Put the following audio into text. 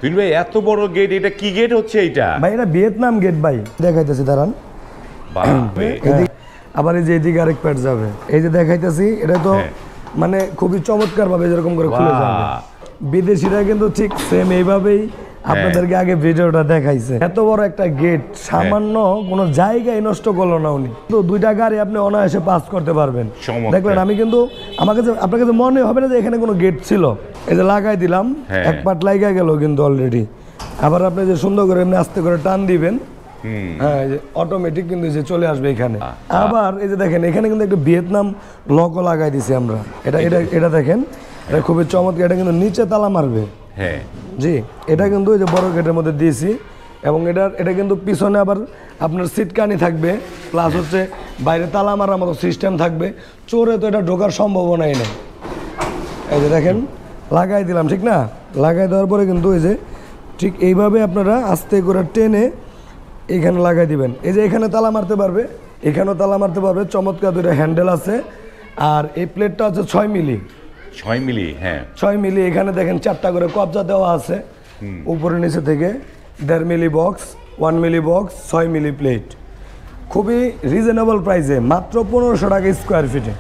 তুই ভাই এত বড় গেট, এটা কি গেট হচ্ছে এইটা? ভাই এটা ভিয়েতনাম গেট ভাই, দেখাইতেছি দাঁড়ান। আবার এই যে এদিকে আরেক প্যাড যাবে, এই যে দেখাইতেছি, এটা তো মানে খুবই চমৎকার ভাবে যেরকম করে খুলে যাবে। বিদেশিরা কিন্তু ঠিক সেম এইভাবেই আপনাদেরকে আগে ভিডিওটা দেখাইছে। এত বড় একটা গেট সামান্য কোনো জায়গায় নষ্ট করলো না উনি, তো দুইটা গাড়ি আপনি অনায়াসে পাস করতে পারবেন। দেখলেন, আমি কিন্তু আমার কাছে আপনার কাছে মনে হবে না যে এখানে কোনো গেট ছিল। এই যে লাগাই দিলাম, এক পার্ট লাগাই গেল কিন্তু অলরেডি। আবার আপনি যে সুন্দর করে এমনি আস্তে করে টান দিবেন, হ্যাঁ এই যে অটোমেটিক কিন্তু যে চলে আসবে এখানে। আবার এই যে দেখেন, এখানে কিন্তু একটা ভিয়েতনাম লগো লাগাই দিছি আমরা। এটা এটা এটা দেখেন, এটা খুবই চমৎকার। এটা কিন্তু নিচে তালা মারবে। হ্যাঁ জি, এটা কিন্তু এই যে বড় গেটের মধ্যে দিয়েছি, এবং এটা কিন্তু পিছনে আবার আপনার সিটকানি থাকবে, প্লাস হচ্ছে বাইরে তালা মারার মতো সিস্টেম থাকবে। চোরে তো এটা ঢোকার সম্ভাবনাই নেই। এই যে দেখেন, লাগাই দিলাম, ঠিক না? লাগাই দেওয়ার পরে কিন্তু এই যে ঠিক এইভাবে আপনারা আস্তে করে টেনে এইখানে লাগাই দিবেন। এই যে এখানে তালা মারতে পারবে, এখানেও তালা মারতে পারবে। চমৎকার দুটো হ্যান্ডেল আছে। আর এই প্লেটটা হচ্ছে 6 মিলি। 6 মিলি, হ্যাঁ 6 মিলি। এখানে দেখেন 4টা করে কবজা দেওয়া আছে, উপরে নিচে থেকে। 1.5 মিলি বক্স, 1 মিলি বক্স, 6 মিলি প্লেট। খুবই রিজনেবল প্রাইসে, মাত্র 1500 টাকা স্কোয়ার ফিটে।